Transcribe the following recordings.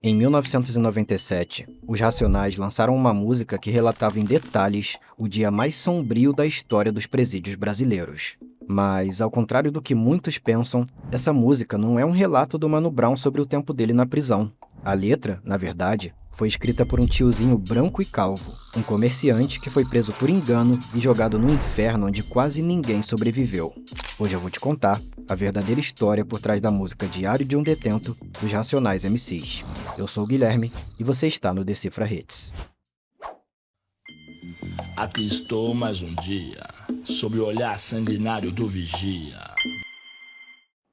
Em 1997, os Racionais lançaram uma música que relatava em detalhes o dia mais sombrio da história dos presídios brasileiros. Mas, ao contrário do que muitos pensam, essa música não é um relato do Mano Brown sobre o tempo dele na prisão. A letra, na verdade, foi escrita por um tiozinho branco e calvo, um comerciante que foi preso por engano e jogado no inferno onde quase ninguém sobreviveu. Hoje eu vou te contar a verdadeira história por trás da música Diário de um Detento dos Racionais MCs. Eu sou o Guilherme e você está no Decifra Hits. Aqui estou mais um dia, sob o olhar sanguinário do vigia.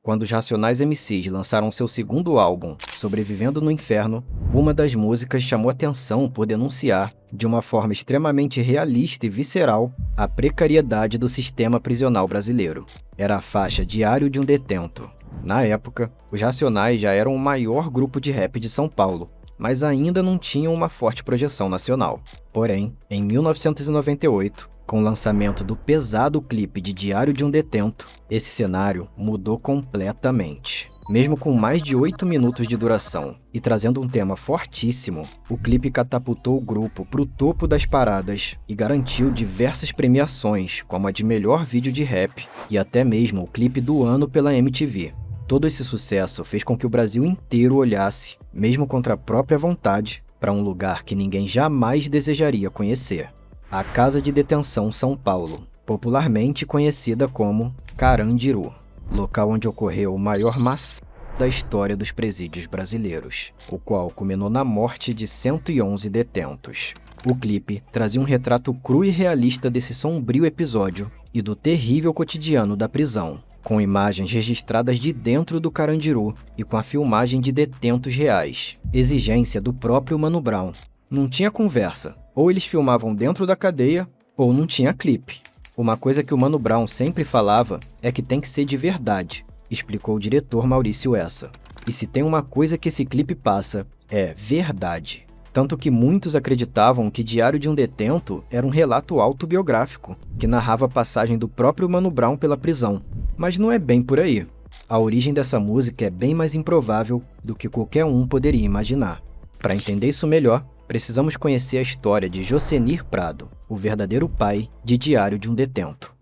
Quando os Racionais MCs lançaram seu segundo álbum, Sobrevivendo no Inferno, uma das músicas chamou atenção por denunciar, de uma forma extremamente realista e visceral, a precariedade do sistema prisional brasileiro. Era a faixa Diário de um Detento. Na época, os Racionais já eram o maior grupo de rap de São Paulo, mas ainda não tinham uma forte projeção nacional. Porém, em 1998, com o lançamento do pesado clipe de Diário de um Detento, esse cenário mudou completamente. Mesmo com mais de 8 minutos de duração e trazendo um tema fortíssimo, o clipe catapultou o grupo para o topo das paradas e garantiu diversas premiações, como a de melhor vídeo de rap e até mesmo o clipe do ano pela MTV. Todo esse sucesso fez com que o Brasil inteiro olhasse, mesmo contra a própria vontade, para um lugar que ninguém jamais desejaria conhecer: a Casa de Detenção São Paulo, popularmente conhecida como Carandiru, local onde ocorreu o maior massacre da história dos presídios brasileiros, o qual culminou na morte de 111 detentos. O clipe trazia um retrato cru e realista desse sombrio episódio e do terrível cotidiano da prisão, com imagens registradas de dentro do Carandiru e com a filmagem de detentos reais, exigência do próprio Mano Brown. Não tinha conversa, ou eles filmavam dentro da cadeia, ou não tinha clipe. Uma coisa que o Mano Brown sempre falava é que tem que ser de verdade, explicou o diretor Maurício Essa. E se tem uma coisa que esse clipe passa, é verdade. Tanto que muitos acreditavam que Diário de um Detento era um relato autobiográfico, que narrava a passagem do próprio Mano Brown pela prisão. Mas não é bem por aí. A origem dessa música é bem mais improvável do que qualquer um poderia imaginar. Para entender isso melhor, precisamos conhecer a história de Jocenir Prado, o verdadeiro pai de Diário de um Detento.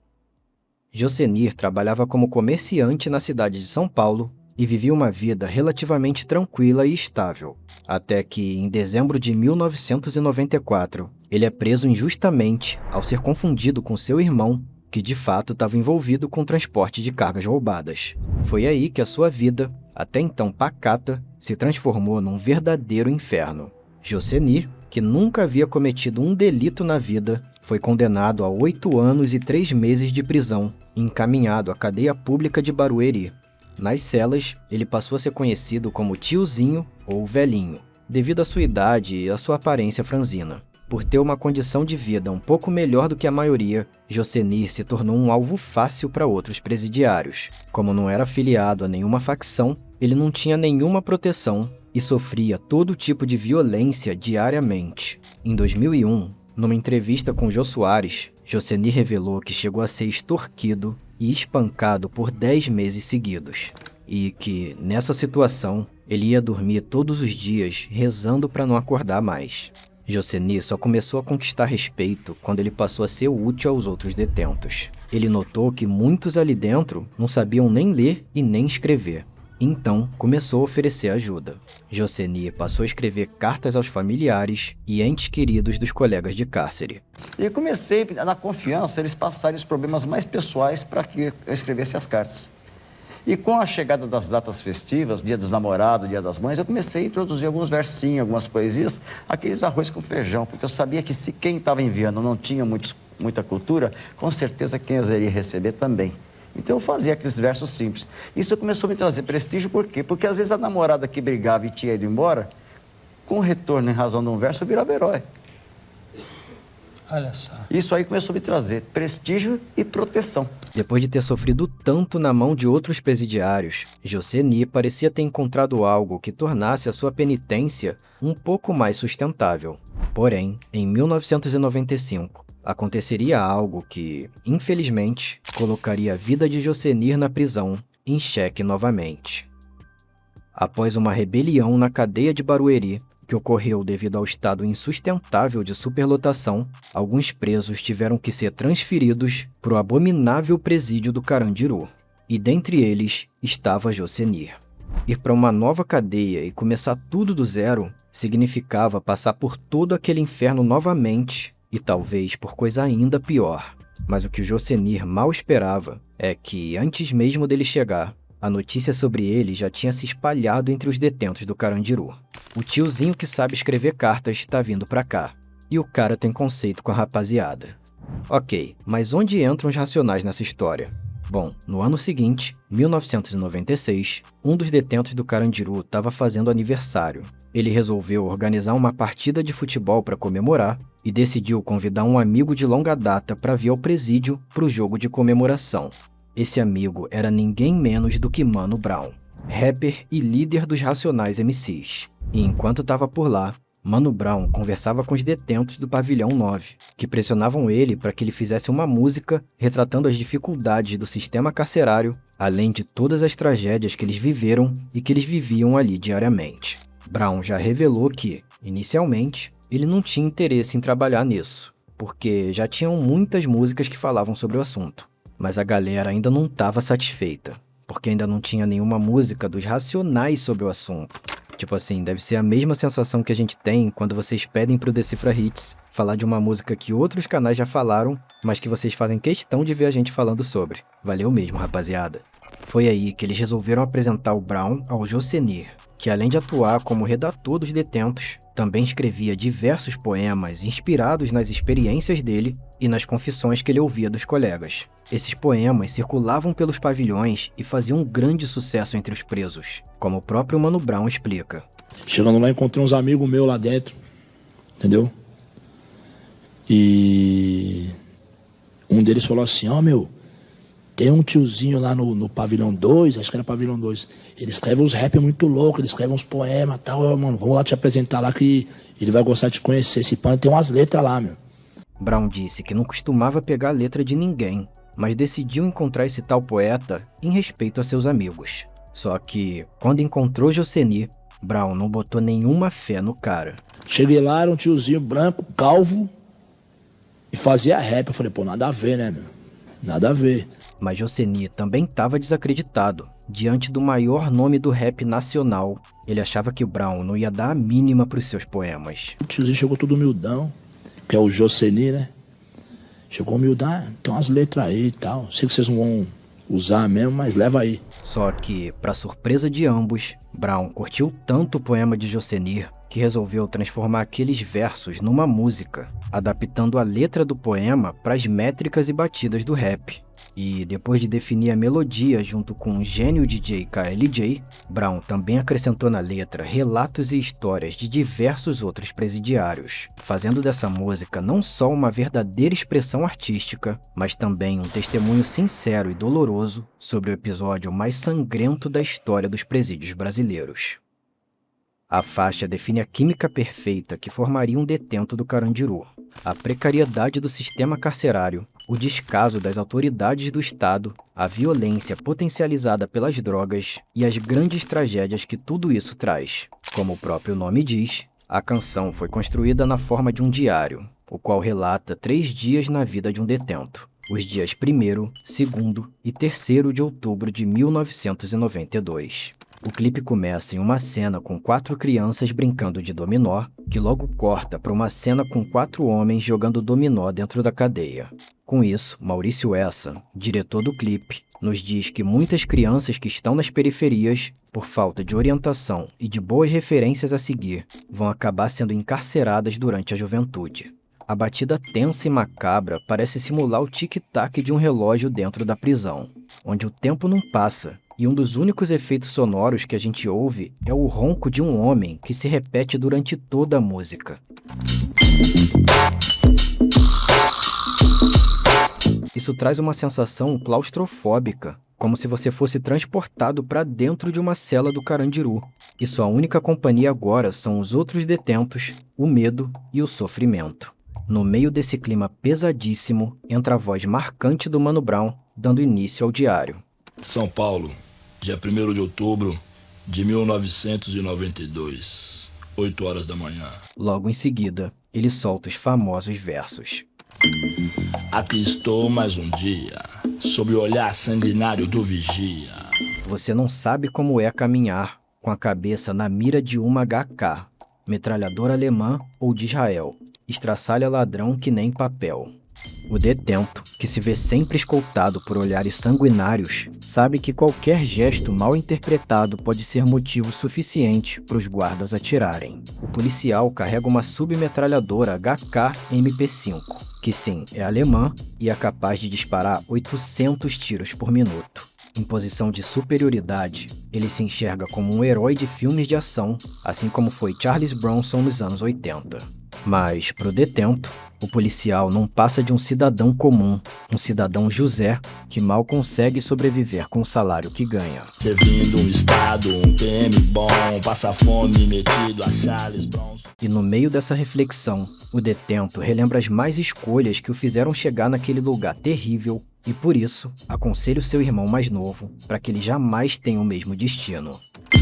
Jocenir trabalhava como comerciante na cidade de São Paulo e vivia uma vida relativamente tranquila e estável, até que, em dezembro de 1994, ele é preso injustamente ao ser confundido com seu irmão, que de fato estava envolvido com o transporte de cargas roubadas. Foi aí que a sua vida, até então pacata, se transformou num verdadeiro inferno. Jocenir, que nunca havia cometido um delito na vida, foi condenado a 8 anos e 3 meses de prisão e encaminhado à cadeia pública de Barueri. Nas celas, ele passou a ser conhecido como Tiozinho ou Velhinho, devido à sua idade e à sua aparência franzina. Por ter uma condição de vida um pouco melhor do que a maioria, Jocenir se tornou um alvo fácil para outros presidiários. Como não era afiliado a nenhuma facção, ele não tinha nenhuma proteção e sofria todo tipo de violência diariamente. Em 2001, numa entrevista com Jô Soares, Jocenir revelou que chegou a ser extorquido e espancado por 10 meses seguidos, e que, nessa situação, ele ia dormir todos os dias rezando para não acordar mais. Jocenir só começou a conquistar respeito quando ele passou a ser útil aos outros detentos. Ele notou que muitos ali dentro não sabiam nem ler e nem escrever. Então, começou a oferecer ajuda. Jocenir passou a escrever cartas aos familiares e entes queridos dos colegas de cárcere. E comecei, na confiança, eles passarem os problemas mais pessoais para que eu escrevesse as cartas. E com a chegada das datas festivas, Dia dos Namorados, Dia das Mães, eu comecei a introduzir alguns versinhos, algumas poesias, aqueles arroz com feijão, porque eu sabia que se quem estava enviando não tinha muita cultura, com certeza quem as iria receber também. Então eu fazia aqueles versos simples. Isso começou a me trazer prestígio, por quê? Porque às vezes a namorada que brigava e tinha ido embora, com retorno em razão de um verso, eu virava herói. Olha só. Isso aí começou a me trazer prestígio e proteção. Depois de ter sofrido tanto na mão de outros presidiários, Jocenir parecia ter encontrado algo que tornasse a sua penitência um pouco mais sustentável. Porém, em 1995, aconteceria algo que, infelizmente, colocaria a vida de Jocenir na prisão em xeque novamente. Após uma rebelião na cadeia de Barueri, que ocorreu devido ao estado insustentável de superlotação, alguns presos tiveram que ser transferidos para o abominável presídio do Carandiru. E dentre eles estava Jocenir. Ir para uma nova cadeia e começar tudo do zero significava passar por todo aquele inferno novamente e talvez por coisa ainda pior. Mas o que o Jocenir mal esperava é que, antes mesmo dele chegar, a notícia sobre ele já tinha se espalhado entre os detentos do Carandiru. O tiozinho que sabe escrever cartas tá vindo pra cá. E o cara tem conceito com a rapaziada. Ok, mas onde entram os Racionais nessa história? Bom, no ano seguinte, 1996, um dos detentos do Carandiru estava fazendo aniversário. Ele resolveu organizar uma partida de futebol para comemorar e decidiu convidar um amigo de longa data para vir ao presídio para o jogo de comemoração. Esse amigo era ninguém menos do que Mano Brown, rapper e líder dos Racionais MCs. E enquanto estava por lá, Mano Brown conversava com os detentos do Pavilhão 9, que pressionavam ele para que ele fizesse uma música retratando as dificuldades do sistema carcerário, além de todas as tragédias que eles viveram e que eles viviam ali diariamente. Brown já revelou que, inicialmente, ele não tinha interesse em trabalhar nisso, porque já tinham muitas músicas que falavam sobre o assunto. Mas a galera ainda não estava satisfeita, porque ainda não tinha nenhuma música dos Racionais sobre o assunto. Tipo assim, deve ser a mesma sensação que a gente tem quando vocês pedem pro Decifra Hits falar de uma música que outros canais já falaram, mas que vocês fazem questão de ver a gente falando sobre. Valeu mesmo, rapaziada. Foi aí que eles resolveram apresentar o Brown ao Jocenir, que além de atuar como redator dos detentos, também escrevia diversos poemas inspirados nas experiências dele e nas confissões que ele ouvia dos colegas. Esses poemas circulavam pelos pavilhões e faziam um grande sucesso entre os presos, como o próprio Mano Brown explica. Chegando lá, encontrei uns amigos meus lá dentro, entendeu? E um deles falou assim, meu, tem um tiozinho lá no Pavilhão 2, acho que era Pavilhão 2, ele escreve uns rap muito loucos, ele escreve uns poemas e tal, mano, vamos lá te apresentar lá que ele vai gostar de te conhecer, esse pano tem umas letras lá, meu. Brown disse que não costumava pegar a letra de ninguém, mas decidiu encontrar esse tal poeta em respeito a seus amigos. Só que, quando encontrou Jocenir, Brown não botou nenhuma fé no cara. Cheguei lá, era um tiozinho branco, calvo, e fazia rap. Eu falei, pô, nada a ver, né, meu? Nada a ver. Mas Jocenir também estava desacreditado. Diante do maior nome do rap nacional, ele achava que o Brown não ia dar a mínima pros seus poemas. O tiozinho chegou todo humildão, que é o Jocenir, né? Chegou humildão, tem umas letras aí e tal. Sei que vocês não vão usar mesmo, mas leva aí. Só que, para surpresa de ambos, Brown curtiu tanto o poema de Jocenir que resolveu transformar aqueles versos numa música, adaptando a letra do poema para as métricas e batidas do rap. E depois de definir a melodia junto com o gênio DJ KLJ, Brown também acrescentou na letra relatos e histórias de diversos outros presidiários, fazendo dessa música não só uma verdadeira expressão artística, mas também um testemunho sincero e doloroso sobre o episódio mais sangrento da história dos presídios brasileiros. A faixa define a química perfeita que formaria um detento do Carandiru, a precariedade do sistema carcerário, o descaso das autoridades do Estado, a violência potencializada pelas drogas e as grandes tragédias que tudo isso traz. Como o próprio nome diz, a canção foi construída na forma de um diário, o qual relata 3 dias na vida de um detento, os dias 1º, 2º e 3º de outubro de 1992. O clipe começa em uma cena com 4 crianças brincando de dominó, que logo corta para uma cena com 4 homens jogando dominó dentro da cadeia. Com isso, Maurício Essa, diretor do clipe, nos diz que muitas crianças que estão nas periferias, por falta de orientação e de boas referências a seguir, vão acabar sendo encarceradas durante a juventude. A batida tensa e macabra parece simular o tic-tac de um relógio dentro da prisão, onde o tempo não passa, e um dos únicos efeitos sonoros que a gente ouve é o ronco de um homem que se repete durante toda a música. Isso traz uma sensação claustrofóbica, como se você fosse transportado para dentro de uma cela do Carandiru. E sua única companhia agora são os outros detentos, o medo e o sofrimento. No meio desse clima pesadíssimo, entra a voz marcante do Mano Brown, dando início ao diário. São Paulo, dia 1º de outubro de 1992, 8 horas da manhã. Logo em seguida, ele solta os famosos versos. Aqui estou mais um dia, sob o olhar sanguinário do vigia. Você não sabe como é caminhar com a cabeça na mira de uma HK, metralhadora alemã ou de Israel, estraçalha ladrão que nem papel. O detento, que se vê sempre escoltado por olhares sanguinários, sabe que qualquer gesto mal interpretado pode ser motivo suficiente para os guardas atirarem. O policial carrega uma submetralhadora HK MP5, que sim, é alemã e é capaz de disparar 800 tiros por minuto. Em posição de superioridade, ele se enxerga como um herói de filmes de ação, assim como foi Charles Bronson nos anos 80. Mas, pro detento, o policial não passa de um cidadão comum, um cidadão José, que mal consegue sobreviver com o salário que ganha. Servindo um estado, um PM bom, passa fome metido a Charles Bronson. E no meio dessa reflexão, o detento relembra as más escolhas que o fizeram chegar naquele lugar terrível e, por isso, aconselha o seu irmão mais novo para que ele jamais tenha o mesmo destino.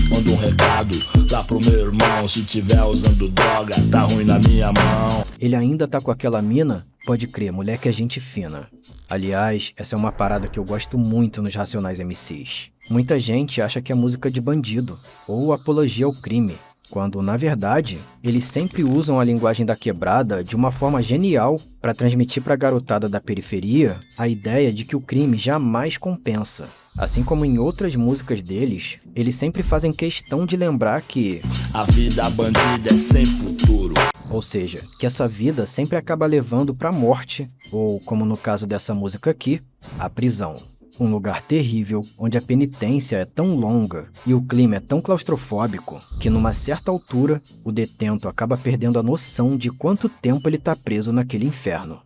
Manda um recado lá pro meu irmão, se tiver usando droga, tá ruim na minha mão. Ele ainda tá com aquela mina? Pode crer, moleque é gente fina. Aliás, essa é uma parada que eu gosto muito nos Racionais MCs. Muita gente acha que é música de bandido, ou apologia ao crime, quando, na verdade, eles sempre usam a linguagem da quebrada de uma forma genial para transmitir para a garotada da periferia a ideia de que o crime jamais compensa. Assim como em outras músicas deles, eles sempre fazem questão de lembrar que a vida bandida é sem futuro. Ou seja, que essa vida sempre acaba levando para a morte, ou, como no caso dessa música aqui, a prisão. Um lugar terrível, onde a penitência é tão longa e o clima é tão claustrofóbico que, numa certa altura, o detento acaba perdendo a noção de quanto tempo ele está preso naquele inferno.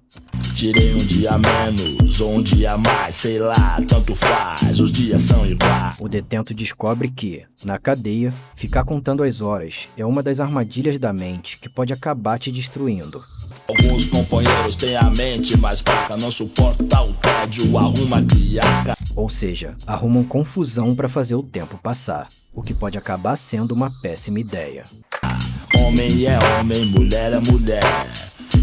Tirei um dia menos ou um dia mais, sei lá, tanto faz, os dias são iguais. O detento descobre que, na cadeia, ficar contando as horas é uma das armadilhas da mente que pode acabar te destruindo. Alguns companheiros têm a mente mais fraca, não suporta o tédio, arruma criaca. Ou seja, arrumam confusão para fazer o tempo passar, o que pode acabar sendo uma péssima ideia. Homem é homem, mulher é mulher,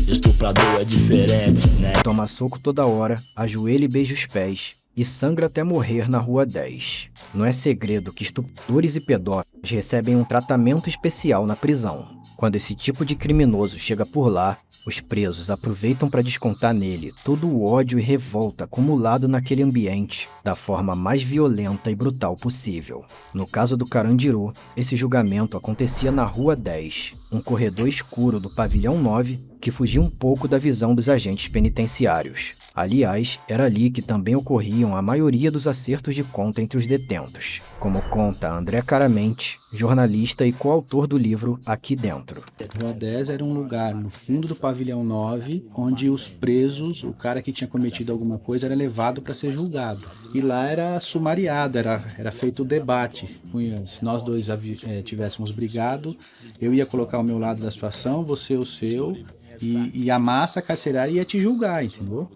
estuprador é diferente, né? Toma soco toda hora, ajoelha e beija os pés, e sangra até morrer na Rua 10. Não é segredo que estupradores e pedófilos recebem um tratamento especial na prisão. Quando esse tipo de criminoso chega por lá, os presos aproveitam para descontar nele todo o ódio e revolta acumulado naquele ambiente da forma mais violenta e brutal possível. No caso do Carandiru, esse julgamento acontecia na Rua 10, um corredor escuro do Pavilhão 9 que fugia um pouco da visão dos agentes penitenciários. Aliás, era ali que também ocorriam a maioria dos acertos de conta entre os detentos, como conta André Caramente, jornalista e coautor do livro Aqui Dentro. Rua 10 era um lugar no fundo do Pavilhão 9, onde os presos, o cara que tinha cometido alguma coisa, era levado para ser julgado. E lá era sumariado, era feito o debate. Se nós dois tivéssemos brigado, eu ia colocar o meu lado da situação, você o seu, e a massa carcerária ia te julgar, entendeu?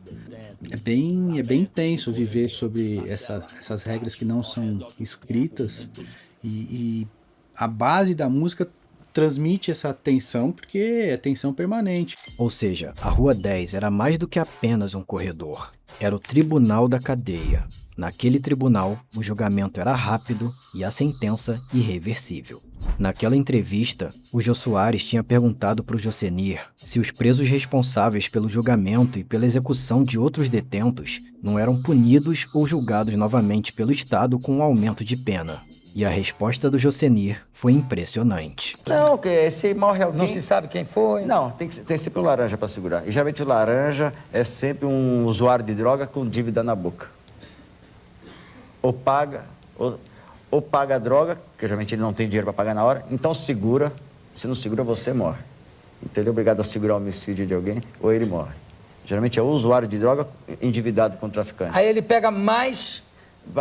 É bem tenso viver sobre essas regras que não são escritas, e a base da música transmite essa tensão, porque é tensão permanente. Ou seja, a Rua 10 era mais do que apenas um corredor. Era o tribunal da cadeia. Naquele tribunal, o julgamento era rápido e a sentença irreversível. Naquela entrevista, o Jô Soares tinha perguntado para o Jocenir se os presos responsáveis pelo julgamento e pela execução de outros detentos não eram punidos ou julgados novamente pelo Estado com um aumento de pena. E a resposta do Jocenir foi impressionante. Não, que se morre alguém... Não se sabe quem foi? Não, tem sempre um laranja para segurar. E geralmente o laranja é sempre um usuário de droga com dívida na boca. Ou paga a droga, que geralmente ele não tem dinheiro para pagar na hora, então segura. Se não segura, você morre. Então ele é obrigado a segurar o homicídio de alguém, ou ele morre. Geralmente é o usuário de droga endividado com o traficante. Aí ele pega mais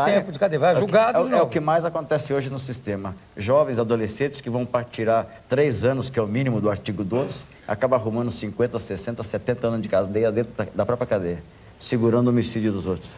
tempo de cadeia, vai julgado. É o que mais acontece hoje no sistema. Jovens, adolescentes que vão tirar 3 anos, que é o mínimo do artigo 12, acabam arrumando 50, 60, 70 anos de cadeia dentro da própria cadeia, segurando o homicídio dos outros.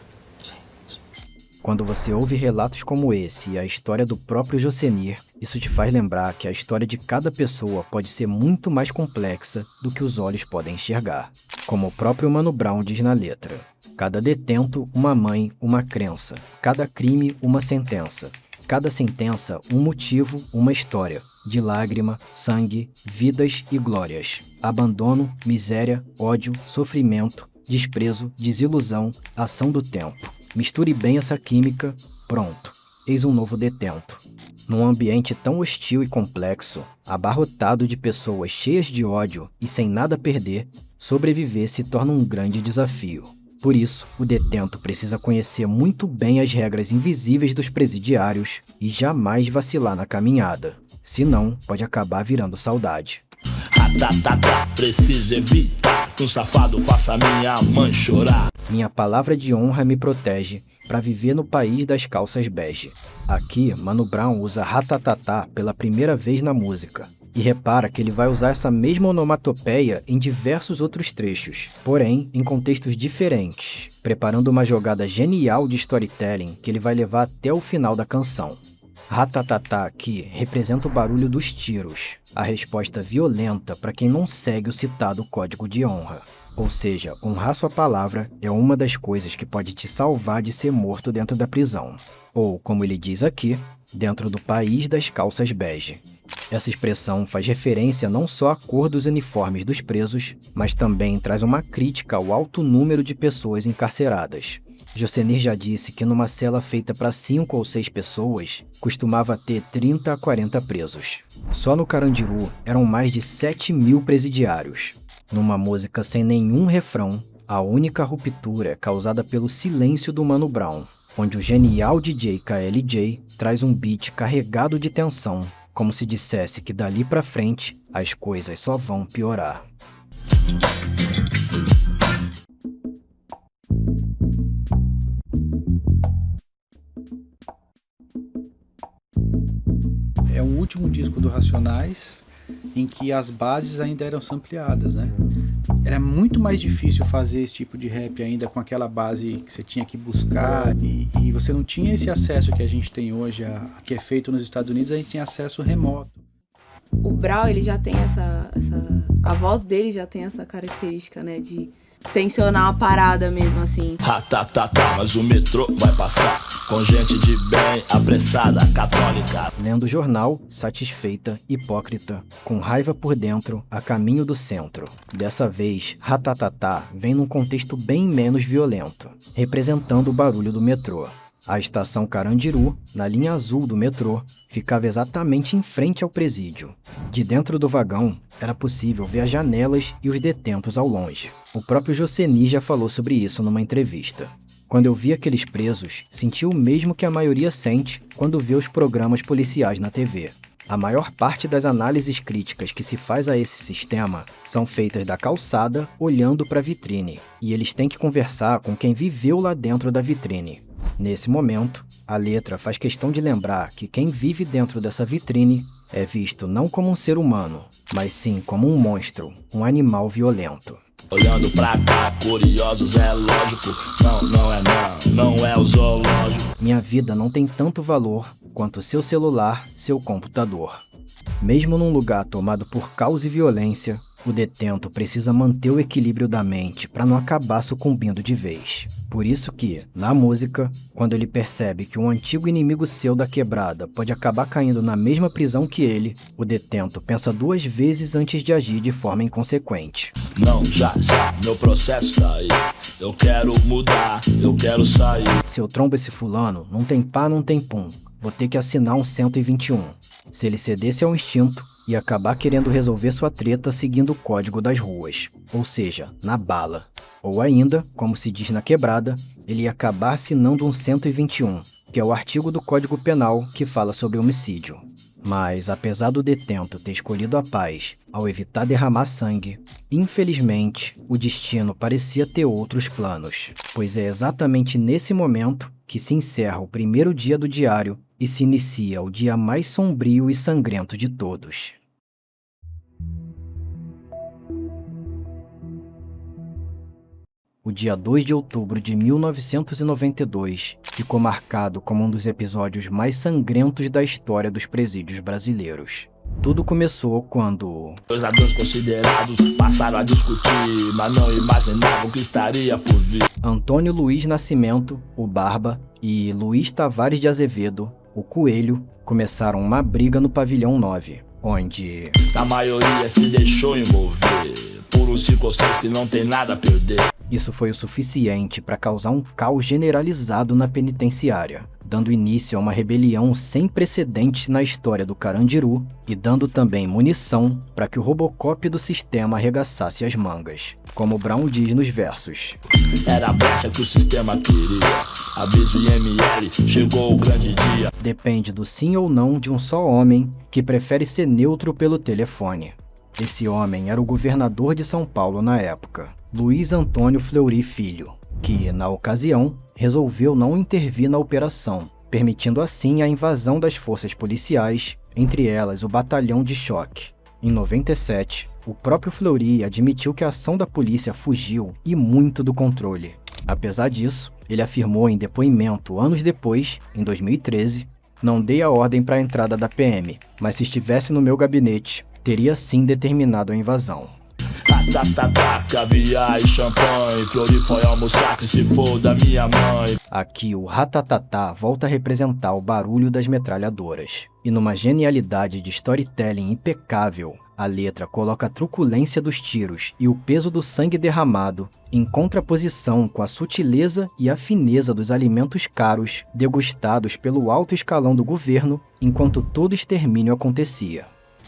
Quando você ouve relatos como esse e a história do próprio Jocenir, isso te faz lembrar que a história de cada pessoa pode ser muito mais complexa do que os olhos podem enxergar. Como o próprio Mano Brown diz na letra: cada detento, uma mãe, uma crença. Cada crime, uma sentença. Cada sentença, um motivo, uma história. De lágrima, sangue, vidas e glórias. Abandono, miséria, ódio, sofrimento, desprezo, desilusão, ação do tempo. Misture bem essa química, pronto. Eis um novo detento. Num ambiente tão hostil e complexo, abarrotado de pessoas cheias de ódio e sem nada a perder, sobreviver se torna um grande desafio. Por isso, o detento precisa conhecer muito bem as regras invisíveis dos presidiários e jamais vacilar na caminhada. Senão, pode acabar virando saudade. Preciso evitar que um safado faça minha mãe chorar. Minha palavra de honra me protege para viver no país das calças bege. Aqui, Mano Brown usa ratatatá pela primeira vez na música. E repara que ele vai usar essa mesma onomatopeia em diversos outros trechos, porém em contextos diferentes, preparando uma jogada genial de storytelling que ele vai levar até o final da canção. Ratatatá aqui representa o barulho dos tiros, a resposta violenta para quem não segue o citado código de honra. Ou seja, honrar sua palavra é uma das coisas que pode te salvar de ser morto dentro da prisão. Ou, como ele diz aqui, dentro do país das calças bege. Essa expressão faz referência não só à cor dos uniformes dos presos, mas também traz uma crítica ao alto número de pessoas encarceradas. Jocenir já disse que numa cela feita para 5 ou 6 pessoas, costumava ter 30 a 40 presos. Só no Carandiru eram mais de 7.000 presidiários. Numa música sem nenhum refrão, a única ruptura é causada pelo silêncio do Mano Brown, onde o genial DJ KLJ traz um beat carregado de tensão, como se dissesse que dali pra frente as coisas só vão piorar. É o último disco do Racionais em que as bases ainda eram sampleadas, né? Era muito mais difícil fazer esse tipo de rap ainda com aquela base que você tinha que buscar e você não tinha esse acesso que a gente tem hoje, que é feito nos Estados Unidos, a gente tem acesso remoto. O Brown, ele já tem a voz dele já tem essa característica, né, de tensionar a parada mesmo, assim. Mas o metrô vai passar com gente de bem, apressada, católica. Lendo o jornal, satisfeita, hipócrita, com raiva por dentro, a caminho do centro. Dessa vez, ratatatá vem num contexto bem menos violento, representando o barulho do metrô. A estação Carandiru, na linha azul do metrô, ficava exatamente em frente ao presídio. De dentro do vagão, era possível ver as janelas e os detentos ao longe. O próprio Jocenir já falou sobre isso numa entrevista. Quando eu vi aqueles presos, senti o mesmo que a maioria sente quando vê os programas policiais na TV. A maior parte das análises críticas que se faz a esse sistema são feitas da calçada olhando para a vitrine, e eles têm que conversar com quem viveu lá dentro da vitrine. Nesse momento, a letra faz questão de lembrar que quem vive dentro dessa vitrine é visto não como um ser humano, mas sim como um monstro, um animal violento. Olhando pra cá, curiosos é lógico, não é o zoológico. Minha vida não tem tanto valor quanto seu celular, seu computador. Mesmo num lugar tomado por caos e violência, o detento precisa manter o equilíbrio da mente para não acabar sucumbindo de vez. Por isso que, na música, quando ele percebe que um antigo inimigo seu da quebrada pode acabar caindo na mesma prisão que ele, o detento pensa 2 vezes antes de agir de forma inconsequente. Não, já, meu processo tá aí. Eu quero mudar, eu quero sair. Se eu trombo esse fulano, não tem pá, não tem pum. Vou ter que assinar um 121. Se ele cedesse ao instinto, e acabar querendo resolver sua treta seguindo o código das ruas, ou seja, na bala. Ou ainda, como se diz na quebrada, ele ia acabar assinando um 121, que é o artigo do Código Penal que fala sobre homicídio. Mas, apesar do detento ter escolhido a paz ao evitar derramar sangue, infelizmente, o destino parecia ter outros planos, pois é exatamente nesse momento que se encerra o primeiro dia do diário e se inicia o dia mais sombrio e sangrento de todos. o dia 2 de outubro de 1992 ficou marcado como um dos episódios mais sangrentos da história dos presídios brasileiros. Tudo começou quando Dois ladrões considerados passaram a discutir, mas não imaginavam que estaria por vir. Antônio Luiz Nascimento, o Barba, e Luiz Tavares de Azevedo, o Coelho, começaram uma briga no pavilhão 9, onde A maioria se deixou envolver por uns 5 ou 6 que não tem nada a perder. isso foi o suficiente para causar um caos generalizado na penitenciária, dando início a uma rebelião sem precedentes na história do Carandiru e dando também munição para que o Robocop do sistema arregaçasse as mangas, como Brown diz nos versos. Era a brecha que o sistema queria. Aviso IML, chegou o grande dia. Depende do sim ou não de um só homem que prefere ser neutro pelo telefone. Esse homem era o governador de São Paulo na época, Luiz Antônio Fleury Filho, que, na ocasião, resolveu não intervir na operação, permitindo assim a invasão das forças policiais, entre elas o Batalhão de Choque. Em 97, o próprio Fleury admitiu que a ação da polícia fugiu e muito do controle. Apesar disso, ele afirmou em depoimento anos depois, em 2013, "Não dei a ordem para a entrada da PM, mas se estivesse no meu gabinete, teria sim determinado a invasão." Caviar e champanhe, Fleury foi almoçar que se for da minha mãe. Aqui o ratatatá volta a representar o barulho das metralhadoras. E numa genialidade de storytelling impecável, a letra coloca a truculência dos tiros e o peso do sangue derramado em contraposição com a sutileza e a fineza dos alimentos caros degustados pelo alto escalão do governo enquanto todo extermínio acontecia.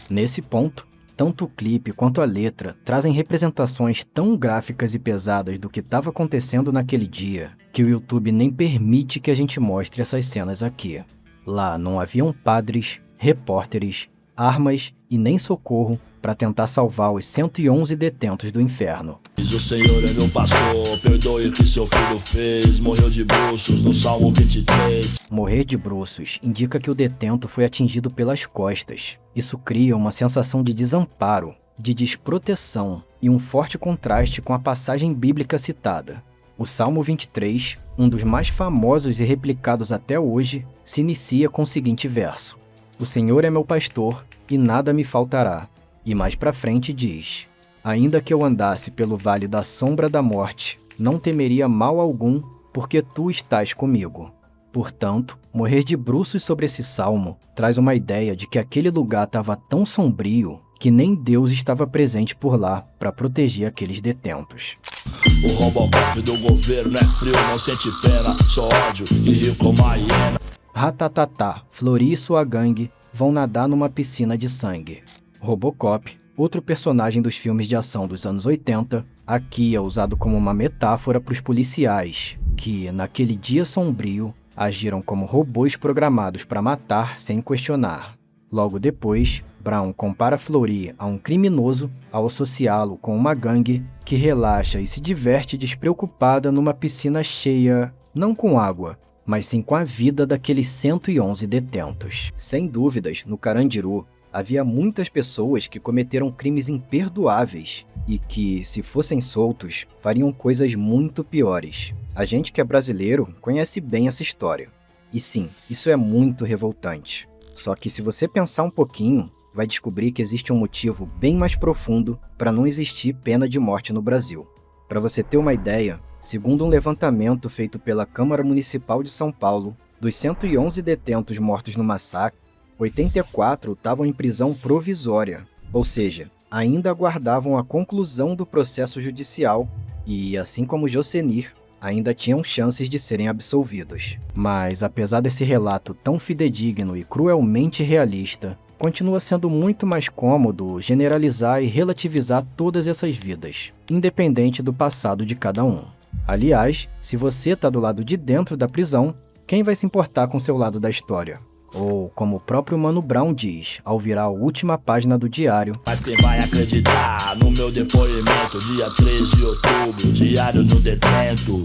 Nesse ponto, tanto o clipe quanto a letra trazem representações tão gráficas e pesadas do que estava acontecendo naquele dia, que o YouTube nem permite que a gente mostre essas cenas aqui. Lá não haviam padres, repórteres, armas e nem socorro para tentar salvar os 111 detentos do inferno. Diz o Senhor é meu pastor, perdoe o que seu filho fez, morreu de bruços no Salmo 23. Morrer de bruços indica que o detento foi atingido pelas costas. Isso cria uma sensação de desamparo, de desproteção e um forte contraste com a passagem bíblica citada. O Salmo 23, um dos mais famosos e replicados até hoje, se inicia com o seguinte verso: "O Senhor é meu pastor e nada me faltará." E mais pra frente diz: "Ainda que eu andasse pelo vale da sombra da morte, não temeria mal algum, porque tu estás comigo." Portanto, morrer de bruços sobre esse salmo traz uma ideia de que aquele lugar estava tão sombrio que nem Deus estava presente por lá para proteger aqueles detentos. O Robocop do governo é frio, não sente pena, só ódio e rio como a hiena. Ratatatá, Fleury e sua gangue vão nadar numa piscina de sangue. Robocop, outro personagem dos filmes de ação dos anos 80, aqui é usado como uma metáfora para os policiais, que, naquele dia sombrio, agiram como robôs programados para matar sem questionar. Logo depois, Brown compara Fleury a um criminoso ao associá-lo com uma gangue que relaxa e se diverte despreocupada numa piscina cheia, não com água, mas sim com a vida daqueles 111 detentos. Sem dúvidas, no Carandiru, havia muitas pessoas que cometeram crimes imperdoáveis e que, se fossem soltos, fariam coisas muito piores. A gente que é brasileiro conhece bem essa história. E sim, isso é muito revoltante. Só que se você pensar um pouquinho, vai descobrir que existe um motivo bem mais profundo para não existir pena de morte no Brasil. Para você ter uma ideia, segundo um levantamento feito pela Câmara Municipal de São Paulo, dos 111 detentos mortos no massacre, 84 estavam em prisão provisória, ou seja, ainda aguardavam a conclusão do processo judicial e, assim como Jocenir, ainda tinham chances de serem absolvidos. Mas, apesar desse relato tão fidedigno e cruelmente realista, continua sendo muito mais cômodo generalizar e relativizar todas essas vidas, independente do passado de cada um. Aliás, se você está do lado de dentro da prisão, quem vai se importar com seu lado da história? Ou, como o próprio Mano Brown diz, ao virar a última página do diário: "Mas quem vai acreditar no meu depoimento, dia 3 de outubro, diário do detento."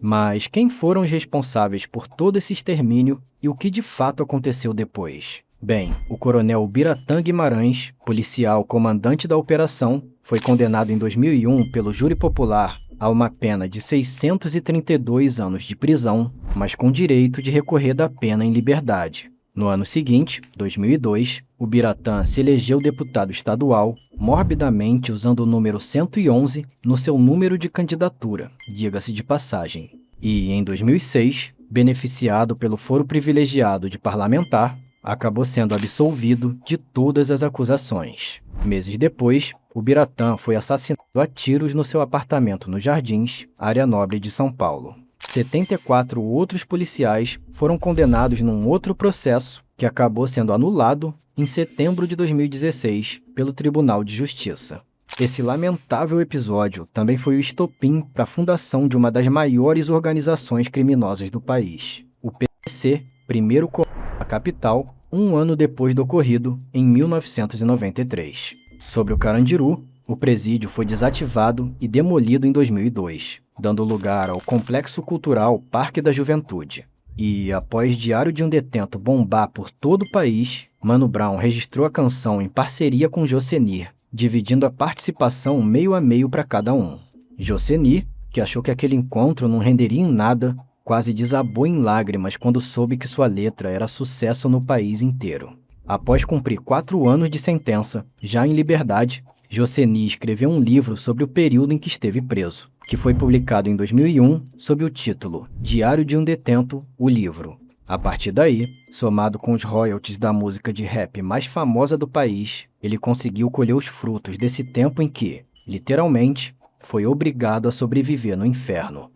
Mas quem foram os responsáveis por todo esse extermínio e o que de fato aconteceu depois? Bem, o coronel Biratã Guimarães, policial comandante da operação, foi condenado em 2001 pelo júri popular a uma pena de 632 anos de prisão, mas com direito de recorrer da pena em liberdade. No ano seguinte, 2002, o Biratã se elegeu deputado estadual, morbidamente usando o número 111 no seu número de candidatura, diga-se de passagem. E, em 2006, beneficiado pelo foro privilegiado de parlamentar, acabou sendo absolvido de todas as acusações. Meses depois, o Biratã foi assassinado a tiros no seu apartamento nos Jardins, área nobre de São Paulo. 74 outros policiais foram condenados num outro processo que acabou sendo anulado em setembro de 2016 pelo Tribunal de Justiça. Esse lamentável episódio também foi o estopim para a fundação de uma das maiores organizações criminosas do país, o PCC, primeiro da capital, um ano depois do ocorrido, em 1993. Sobre o Carandiru, o presídio foi desativado e demolido em 2002, dando lugar ao Complexo Cultural Parque da Juventude. E, após Diário de um Detento bombar por todo o país, Mano Brown registrou a canção em parceria com Jocenir, dividindo a participação meio a meio para cada um. Jocenir, que achou que aquele encontro não renderia em nada, quase desabou em lágrimas quando soube que sua letra era sucesso no país inteiro. Após cumprir 4 anos de sentença, já em liberdade, Jocenir escreveu um livro sobre o período em que esteve preso, que foi publicado em 2001 sob o título Diário de um Detento, o livro. A partir daí, somado com os royalties da música de rap mais famosa do país, ele conseguiu colher os frutos desse tempo em que, literalmente, foi obrigado a sobreviver no inferno.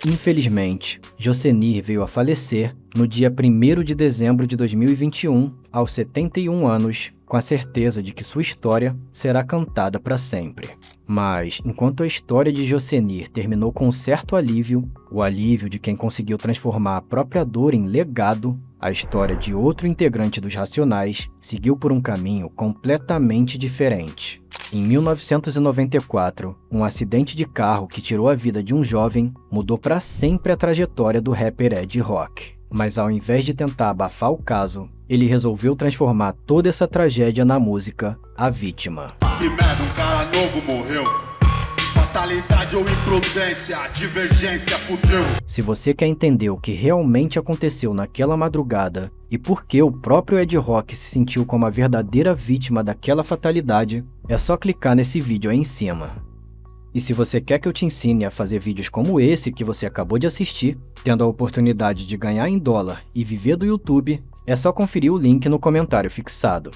Infelizmente, Jocenir veio a falecer no dia 1º de dezembro de 2021, aos 71 anos, com a certeza de que sua história será cantada para sempre. Mas, enquanto a história de Jocenir terminou com um certo alívio, o alívio de quem conseguiu transformar a própria dor em legado, a história de outro integrante dos Racionais seguiu por um caminho completamente diferente. Em 1994, um acidente de carro que tirou a vida de um jovem mudou para sempre a trajetória do rapper Ed Rock. Mas ao invés de tentar abafar o caso, ele resolveu transformar toda essa tragédia na música A Vítima. Que merda, um cara novo morreu. Fatalidade ou imprudência, divergência, fudeu. Se você quer entender o que realmente aconteceu naquela madrugada e por que o próprio Ed Rock se sentiu como a verdadeira vítima daquela fatalidade, é só clicar nesse vídeo aí em cima. E se você quer que eu te ensine a fazer vídeos como esse que você acabou de assistir, tendo a oportunidade de ganhar em dólar e viver do YouTube, é só conferir o link no comentário fixado.